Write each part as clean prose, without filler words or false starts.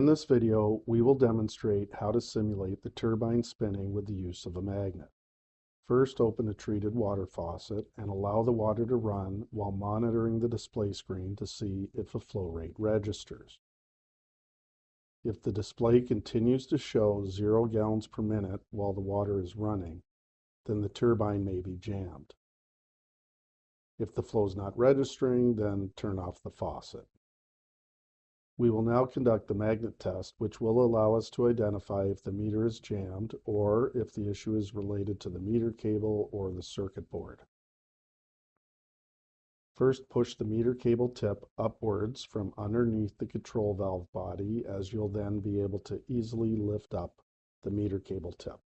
this video, we will demonstrate how to simulate the turbine spinning with the use of a magnet. First, open a treated water faucet and allow the water to run while monitoring the display screen to see if a flow rate registers. If the display continues to show 0 gallons per minute while the water is running, then the turbine may be jammed. If the flow is not registering, then turn off the faucet. We will now conduct the magnet test, which will allow us to identify if the meter is jammed or if the issue is related to the meter cable or the circuit board. First, push the meter cable tip upwards from underneath the control valve body, as you'll then be able to easily lift up the meter cable tip.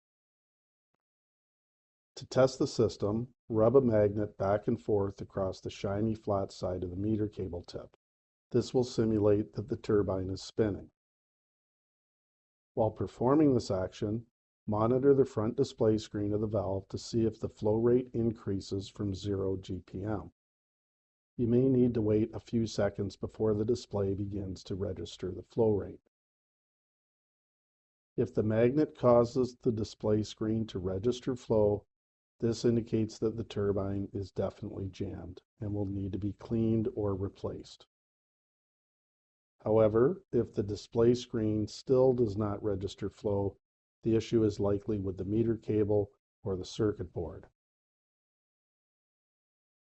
To test the system, rub a magnet back and forth across the shiny flat side of the meter cable tip. This will simulate that the turbine is spinning. While performing this action, monitor the front display screen of the valve to see if the flow rate increases from 0 GPM. You may need to wait a few seconds before the display begins to register the flow rate. If the magnet causes the display screen to register flow, this indicates that the turbine is definitely jammed and will need to be cleaned or replaced. However, if the display screen still does not register flow, the issue is likely with the meter cable or the circuit board.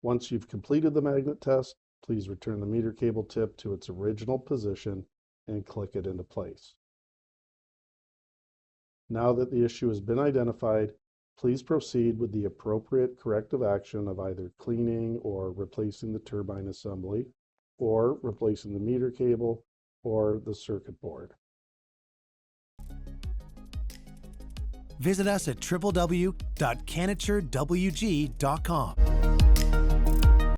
Once you've completed the magnet test, please return the meter cable tip to its original position and click it into place. Now that the issue has been identified, please proceed with the appropriate corrective action of either cleaning or replacing the turbine assembly, or replacing the meter cable or the circuit board. Visit us at www.CanatureWG.com.